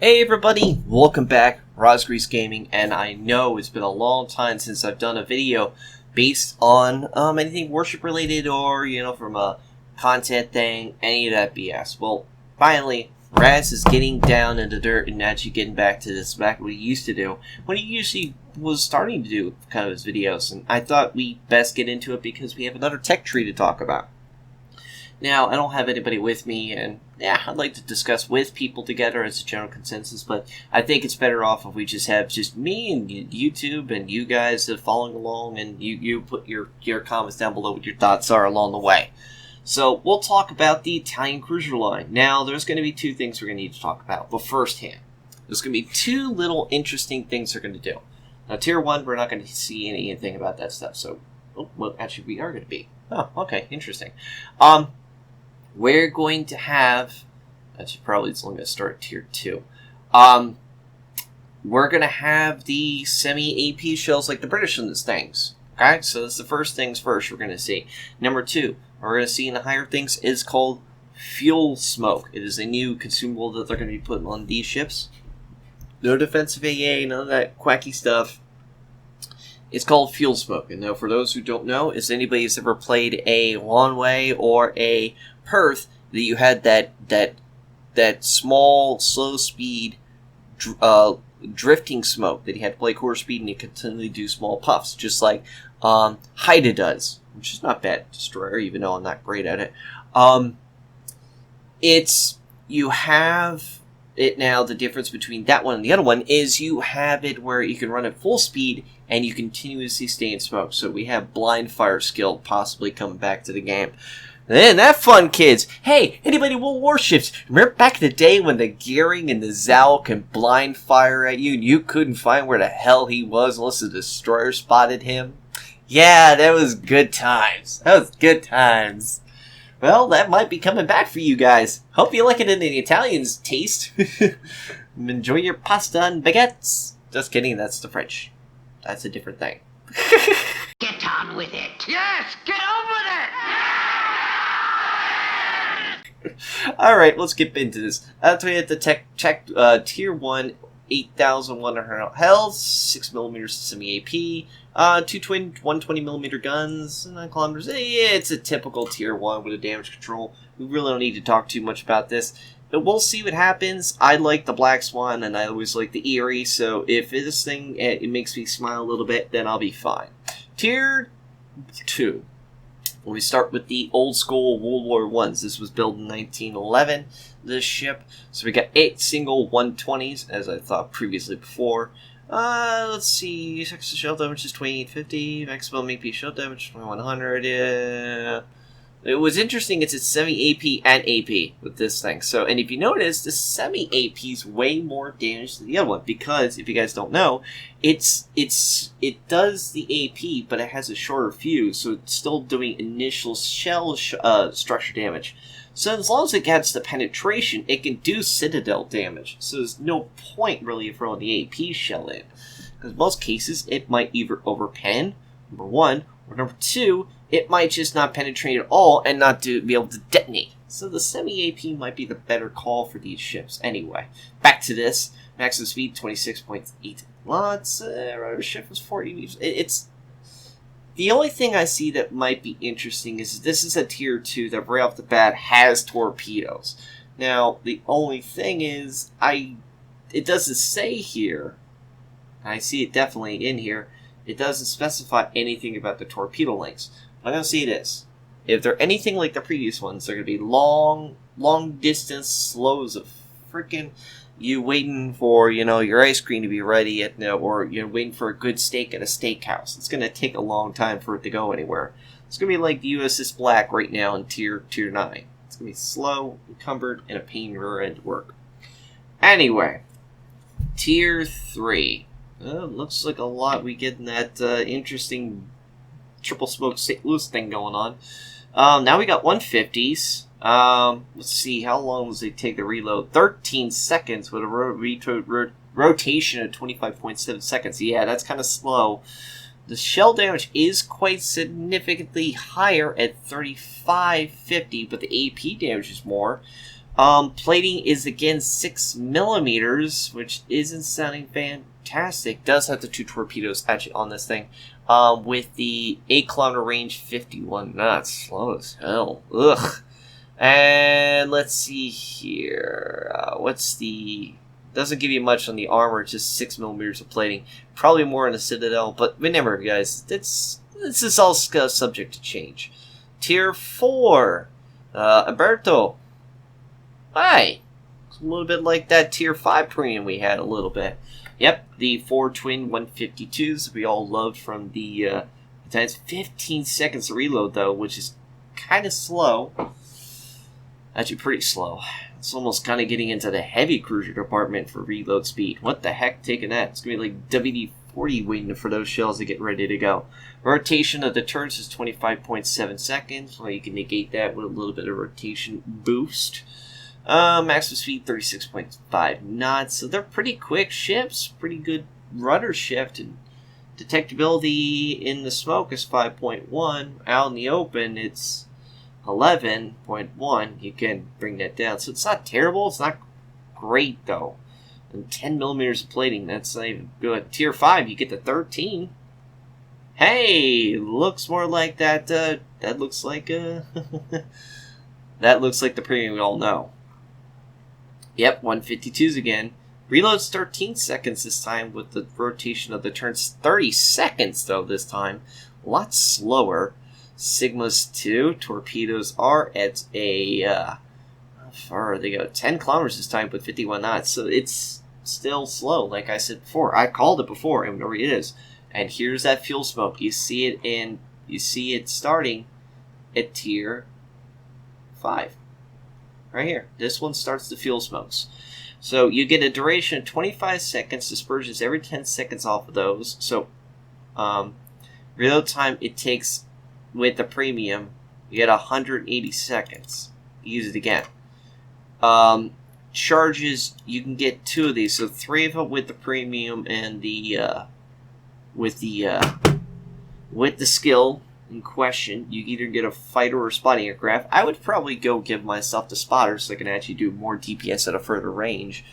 Hey everybody, welcome back, Rosgrease Gaming, and I know it's been a long time since I've done a video based on anything worship related or, from a content thing, any of that BS. Well, finally, Raz is getting down in the dirt and actually getting back to what he used to do, when he usually was starting to do kind of his videos, and I thought we best get into it because we have another tech tree to talk about. Now, I don't have anybody with me, and I'd like to discuss with people together as a general consensus, but I think it's better off if we just have just me and YouTube and you guys following along, and you put your comments down below what your thoughts are along the way. So, we'll talk about the Italian cruiser line. Now, there's going to be two things we're going to need to talk about, but firsthand. There's going to be two little interesting things they're going to do. Now, Tier 1, we're not going to see anything about that stuff, so, well, actually, we are going to be. Oh, okay, interesting. We're going to have, actually probably it's only going to start at Tier 2. We're going to have the semi-AP shells like the British in these things. Okay, so that's the first things first we're going to see. Number 2, we're going to see in the higher things is called fuel smoke. It is a new consumable that they're going to be putting on these ships. No defensive AA, none of that quacky stuff. It's called fuel smoke. And now for those who don't know, if anybody's ever played a one-way or a Perth, that you had that small, slow speed drifting smoke that you had to play core speed and you continually do small puffs, just like Haida does, which is not bad destroyer, even though I'm not great at it. You have it now. The difference between that one and the other one is you have it where you can run at full speed and you continuously stay in smoke. So we have blind fire skill possibly coming back to the game. Isn't that fun, kids? Hey, anybody with Warships? Remember back in the day when the Gearing and the Zal can blind fire at you and you couldn't find where the hell he was unless the destroyer spotted him? Yeah, that was good times. That was good times. Well, that might be coming back for you guys. Hope you like it in the Italians' taste. Enjoy your pasta and baguettes. Just kidding, that's the French. That's a different thing. Get on with it. Yes, get on with it. Alright, let's get into this. That's why we have the Tier 1, 8,100 health, 6mm semi-AP, two twin 120mm guns, 9 kilometers. Yeah, it's a typical Tier 1 with a damage control. We really don't need to talk too much about this. But we'll see what happens. I like the Black Swan, and I always like the Erie, so if this thing it makes me smile a little bit, then I'll be fine. Tier 2. When we start with the old school World War I's. This was built in 1911, this ship. So we got 8 single 120s, as I thought previously before. Let's see, extra shell damage is 2850, maximum AP shell damage 2100, yeah. It was interesting, it's a semi-AP and AP with this thing. So, and if you notice, the semi-AP is way more damage than the other one, because, if you guys don't know, it does the AP, but it has a shorter fuse, so it's still doing initial shell structure damage. So as long as it gets the penetration, it can do citadel damage. So there's no point really of throwing the AP shell in. Because in most cases, it might either overpen, number 1, or number 2, it might just not penetrate at all and not be able to detonate. So the semi-AP might be the better call for these ships. Anyway, back to this. Maximum speed, 26.8 knots. Rudder shift was 40 meters. It's... The only thing I see that might be interesting is this is a Tier 2 that right off the bat has torpedoes. Now, the only thing is, it doesn't say here, I see it definitely in here, it doesn't specify anything about the torpedo lengths. I'm going to say this. If they're anything like the previous ones, they're going to be long distance slows of freaking you waiting for, your ice cream to be ready or you're waiting for a good steak at a steakhouse. It's going to take a long time for it to go anywhere. It's going to be like the USS Black right now in Tier 9. It's going to be slow, encumbered, and a pain in the rear end to work. Anyway, Tier 3. Looks like a lot we get in that interesting triple smoke St. Louis thing going on. Now we got 150s. Let's see, how long does it take to reload? 13 seconds with a rotation of 25.7 seconds. Yeah, that's kind of slow. The shell damage is quite significantly higher at 3550, but the AP damage is more. Plating is again 6 millimeters, which isn't sounding fantastic. Does have the 2 torpedoes actually on this thing. With the 8-kilometer range, 51 knots. Slow as hell. Ugh. And let's see here. What's the... Doesn't give you much on the armor, just 6 millimeters of plating. Probably more on the Citadel, but remember, guys, this is all subject to change. Tier 4. Alberto. Hi. It's a little bit like that Tier 5 premium we had a little bit. Yep, the 4 twin 152s we all loved from the times. 15 seconds to reload, though, which is kind of slow. Actually, pretty slow. It's almost kind of getting into the heavy cruiser department for reload speed. What the heck, taking that? It's going to be like WD-40 waiting for those shells to get ready to go. Rotation of the turns is 25.7 seconds. Well, you can negate that with a little bit of rotation boost. Maximum speed 36.5 knots. So they're pretty quick ships. Pretty good rudder shift. And detectability in the smoke is 5.1. Out in the open, it's 11.1. You can bring that down. So it's not terrible. It's not great, though. And 10 millimeters of plating, that's not even good. Tier 5, you get to 13. Hey, looks more like that. That looks like that looks like the premium we all know. Yep, 152s again. Reload's 13 seconds this time with the rotation of the turns. 30 seconds, though, this time. A lot slower. Sigma's 2. Torpedoes are at a... how far they go? 10 kilometers this time with 51 knots. So it's still slow, like I said before. I called it before, and there it is. And here's that fuel smoke. You see it starting at Tier 5. Right here. This one starts the fuel smokes. So you get a duration of 25 seconds. Dispersions every 10 seconds off of those. So reload time it takes with the premium, you get 180 seconds. Use it again. Charges, you can get 2 of these. So 3 of them with the premium and the with the skill in question. You either get a fighter or spotting aircraft. I would probably go give myself the spotter so I can actually do more DPS at a further range.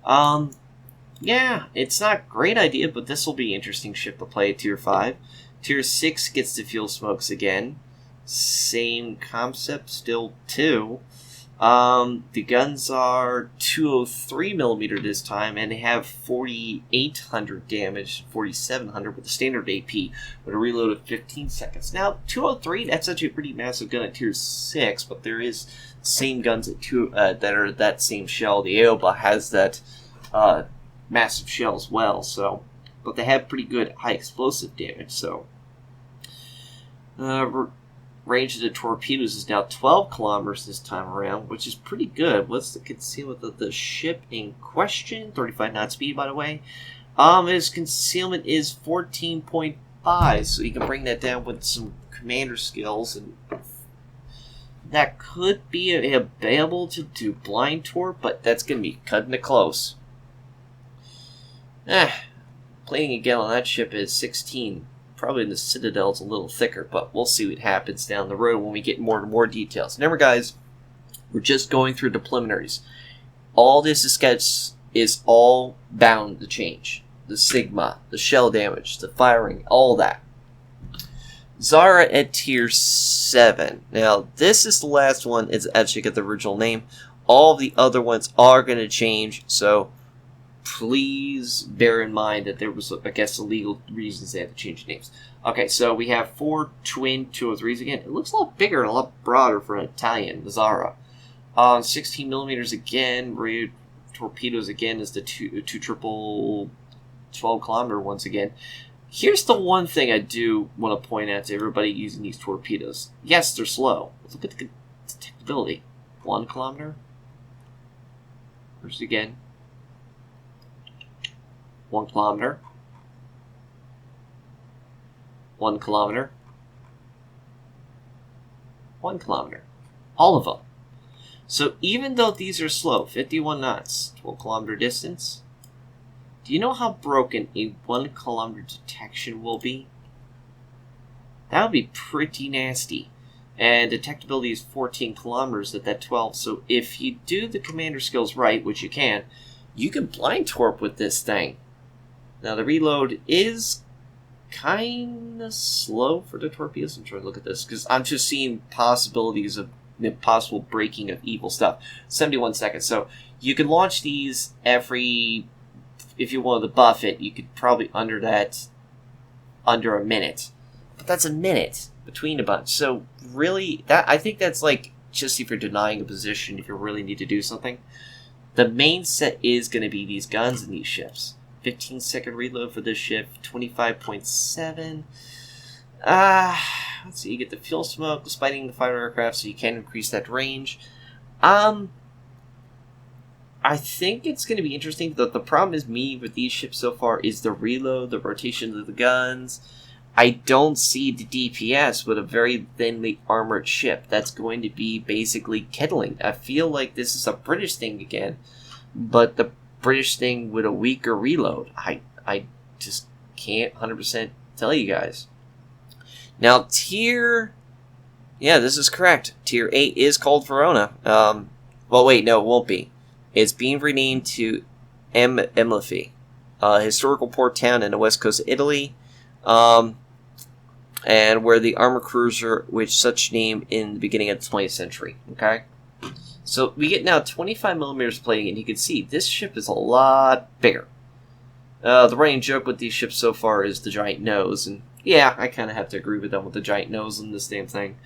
Yeah, it's not a great idea, but this will be an interesting ship to play at Tier 5. Tier 6 gets the fuel smokes again. Same concept, still 2. The guns are 203 millimeter this time, and they have 4,800 damage, 4,700 with the standard AP, with a reload of 15 seconds. Now, 203, that's actually a pretty massive gun at Tier 6, but there is the same guns at that are that same shell. The Aoba has that massive shell as well, so, but they have pretty good high explosive damage, so. Range of the torpedoes is now 12 kilometers this time around, which is pretty good. What's the concealment of the ship in question? 35 knot speed, by the way. Its concealment is 14.5, so you can bring that down with some commander skills, and that could be available to do blind torp, but that's going to be cutting it close. Plating again on that ship is 16. Probably in the Citadel it's a little thicker, but we'll see what happens down the road when we get more and more details. Remember, guys, we're just going through the preliminaries. All this is all bound to change. The Sigma, the shell damage, the firing, all that. Zara at Tier 7. Now, this is the last one. It's actually got the original name. All the other ones are going to change, so please bear in mind that there was, I guess, legal reasons they had to change names. Okay, so we have 4 twin 203s again. It looks a lot bigger and a lot broader for an Italian, Zara. 16 millimeters again. Torpedoes again is the two triple 12 kilometer ones again. Here's the one thing I do want to point out to everybody using these torpedoes. Yes, they're slow. Look at the detectability. 1 kilometer. First again. 1 kilometer. 1 kilometer. 1 kilometer. All of them. So even though these are slow, 51 knots, 12 kilometer distance, do you know how broken a 1 kilometer detection will be? That would be pretty nasty. And detectability is 14 kilometers at that 12. So if you do the commander skills right, which you can blind torp with this thing. Now the reload is kind of slow for the torpedoes. I'm trying to look at this because I'm just seeing possibilities of possible breaking of evil stuff. 71 seconds. So you can launch these every, if you wanted to buff it, you could probably under a minute. But that's a minute between a bunch. So really, I think that's like just if you're denying a position, if you really need to do something. The main set is going to be these guns and these ships. 15-second reload for this ship, 25.7. Let's see, you get the fuel smoke, despite the fighter aircraft, so you can increase that range. I think it's going to be interesting. The problem is me with these ships so far is the reload, the rotation of the guns. I don't see the DPS with a very thinly armored ship. That's going to be basically kettling. I feel like this is a British thing again, but the British thing with a weaker reload. I just can't 100% tell you guys. Now, this is correct. Tier 8 is called Verona. Well, wait, no, it won't be. It's being renamed to Emlefi, a historical port town in the west coast of Italy. And where the armor cruiser, which such name in the beginning of the 20th century. Okay? So we get now 25 millimeters plating, and you can see this ship is a lot bigger. The running joke with these ships so far is the giant nose, and yeah, I kind of have to agree with them with the giant nose in this damn thing.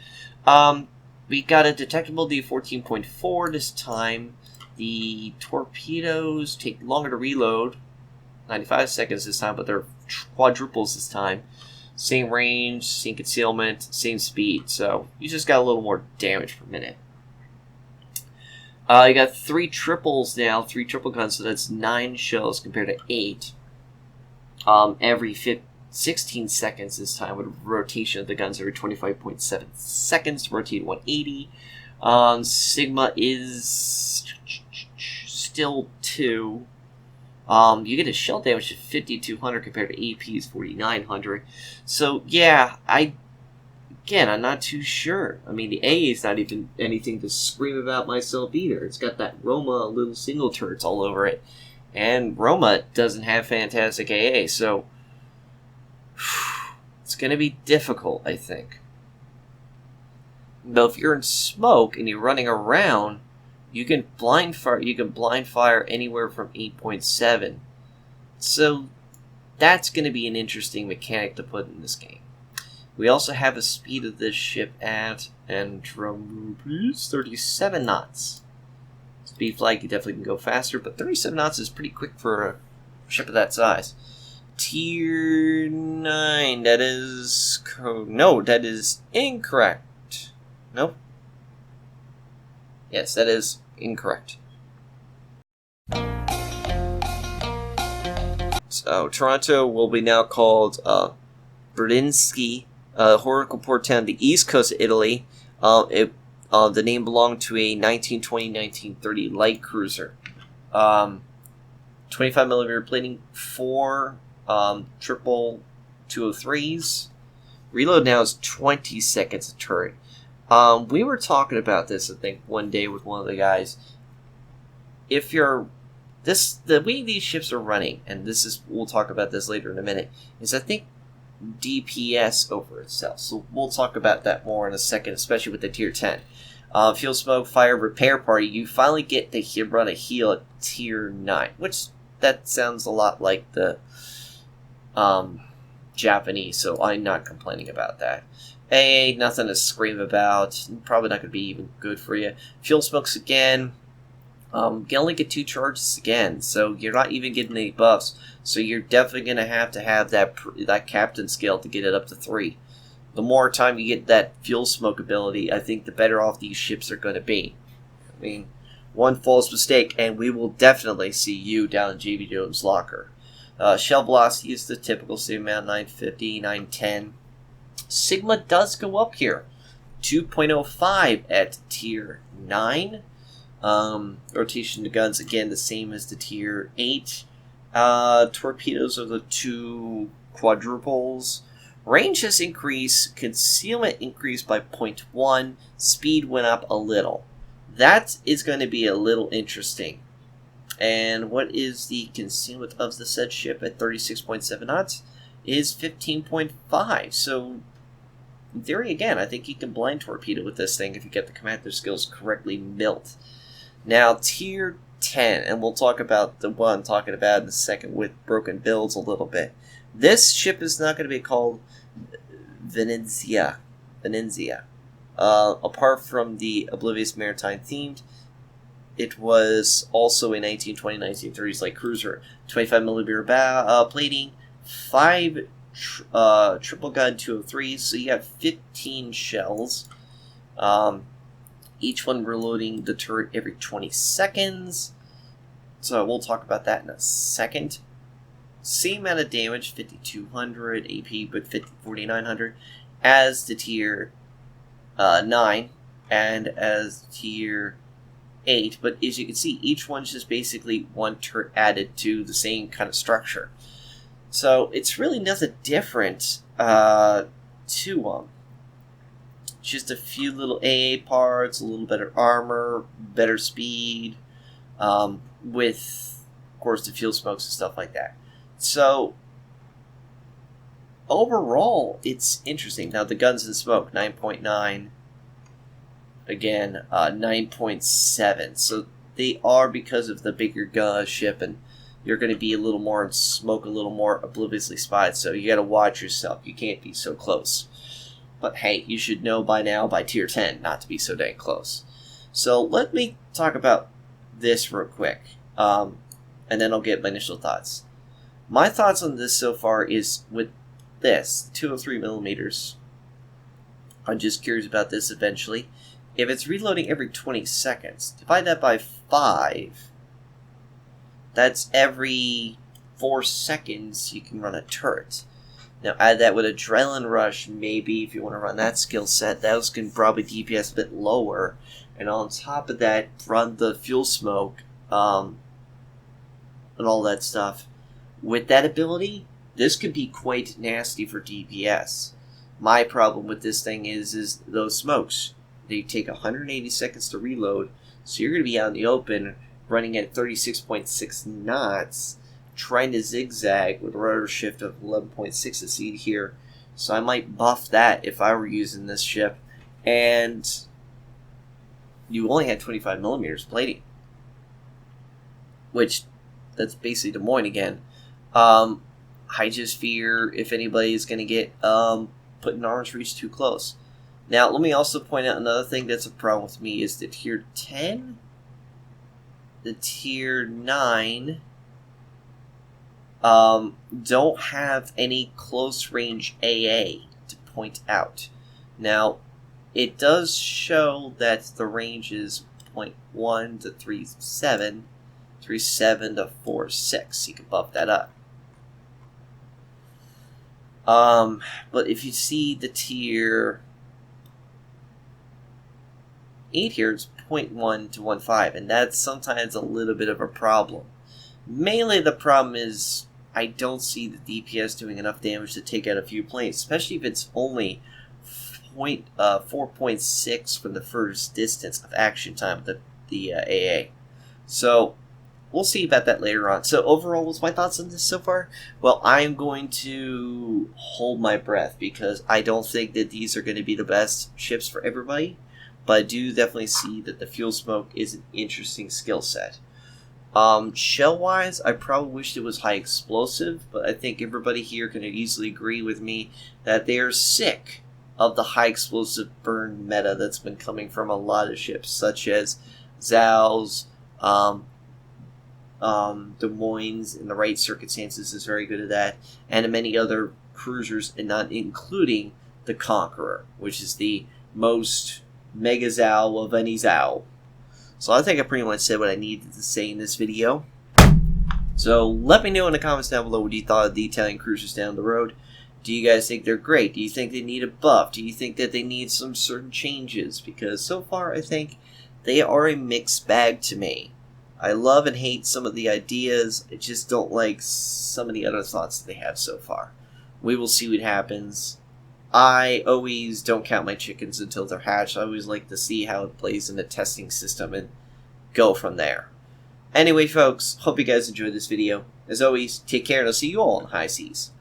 We got a detectable D14.4 this time. The torpedoes take longer to reload, 95 seconds this time, but they're quadruples this time. Same range, same concealment, same speed, so you just got a little more damage per minute. You got 3 triples now, 3 triple guns, so that's 9 shells compared to 8. Every 16 seconds this time, with a rotation of the guns every 25.7 seconds to rotate 180. Sigma is still 2. You get a shell damage of 5,200 compared to AP's 4,900. So, yeah, I'm not too sure. I mean, the AA is not even anything to scream about myself either. It's got that Roma little single turrets all over it. And Roma doesn't have fantastic AA, so it's going to be difficult, I think. Though if you're in smoke and you're running around, you can blind fire anywhere from 8.7. So that's going to be an interesting mechanic to put in this game. We also have the speed of this ship at, and drum please, 37 knots. Speed flag, you definitely can go faster, but 37 knots is pretty quick for a ship of that size. Tier 9, that is... No, that is incorrect. Nope. Yes, that is incorrect. So, Toronto will be now called Brindisi, historical port town, the east coast of Italy. The name belonged to a 1920-1930 light cruiser. 25mm plating, 4 triple 203s. Reload now is 20 seconds a turret. We were talking about this, I think, one day with one of the guys. If you're the way these ships are running, and we'll talk about this later in a minute, is I think DPS over itself. So we'll talk about that more in a second, especially with the tier 10. Fuel smoke, fire, repair party. You finally get to run a heal at tier 9, which that sounds a lot like the Japanese, so I'm not complaining about that. AA, nothing to scream about. Probably not going to be even good for you. Fuel smokes again. You can only get 2 charges again, so you're not even getting any buffs. So you're definitely going to have that captain skill to get it up to 3. The more time you get that fuel smoke ability, I think the better off these ships are going to be. I mean, one false mistake, and we will definitely see you down in JB Jones' locker. Shell velocity is the typical, same amount, 950, 910. Sigma does go up here. 2.05 at tier 9. Rotation to guns, again, the same as the tier 8. Torpedoes are the 2 quadruples. Range has increased, concealment increased by 0.1, speed went up a little. That is going to be a little interesting. And what is the concealment of the said ship at 36.7 knots? Is 15.5. So, in theory, again, I think you can blind torpedo with this thing if you get the commander skills correctly built. Now, Tier 10, and we'll talk about the one I'm talking about in a second with broken builds a little bit. This ship is not going to be called Venezia. Apart from the Oblivious Maritime themed, it was also a 1920s, 1930s like cruiser. 25mm plating, 5 triple gun 203s, so you got 15 shells. Each one reloading the turret every 20 seconds. So we'll talk about that in a second. Same amount of damage, 5200 AP, but 4900 as the tier 9 and as tier 8. But as you can see, each one's just basically one turret added to the same kind of structure. So it's really nothing different to them. Just a few little AA parts, a little better armor, better speed, with, of course, the fuel smokes and stuff like that. So, overall, it's interesting. Now, the guns and smoke, 9.9. Again, 9.7. So, they are, because of the bigger gun ship, and you're going to be a little more and smoke a little more obliviously spied. So, you got to watch yourself. You can't be so close. But hey, you should know by now, by tier 10, not to be so dang close. So, let me talk about this real quick. And then I'll get my initial thoughts. My thoughts on this so far is with this, 203mm. I'm just curious about this eventually. If it's reloading every 20 seconds, divide that by 5. That's every 4 seconds you can run a turret. Now add that with Adrenaline Rush, maybe, if you want to run that skill set. Those can probably DPS a bit lower. And on top of that, run the fuel smoke, and all that stuff. With that ability, this could be quite nasty for DPS. My problem with this thing is those smokes. They take 180 seconds to reload, so you're going to be out in the open, running at 36.6 knots, trying to zigzag with a rudder shift of 11.6 as seen here. So I might buff that if I were using this ship. And you only had 25mm plating, which, that's basically Des Moines again. I just fear if anybody is going to get put in arm's reach too close. Now, let me also point out another thing that's a problem with me is the tier 10, the tier 9 don't have any close range AA to point out. Now, it does show that the range is 0.1 to 3.7, 3.7 to 4.6. You can buff that up. But if you see the tier 8 here, it's 0.1 to 1.5, and that's sometimes a little bit of a problem. Mainly the problem is I don't see the DPS doing enough damage to take out a few planes, especially if it's only 4.6 from the first distance of action time with the AA. So, we'll see about that later on. So, overall, what's my thoughts on this so far? Well, I'm going to hold my breath because I don't think that these are going to be the best ships for everybody. But I do definitely see that the fuel smoke is an interesting skill set. Shell-wise, I probably wished it was high explosive, but I think everybody here can easily agree with me that they are sick of the high explosive burn meta that's been coming from a lot of ships, such as Zal's, Des Moines, in the right circumstances, is very good at that, and many other cruisers, and not including the Conqueror, which is the most mega Zal of any Zal. So I think I pretty much said what I needed to say in this video. So let me know in the comments down below what you thought of the Italian cruisers down the road. Do you guys think they're great? Do you think they need a buff? Do you think that they need some certain changes? Because so far I think they are a mixed bag to me. I love and hate some of the ideas. I just don't like some of the other thoughts that they have so far. We will see what happens. I always don't count my chickens until they're hatched. I always like to see how it plays in the testing system and go from there. Anyway, folks, hope you guys enjoyed this video. As always, take care and I'll see you all on the high seas.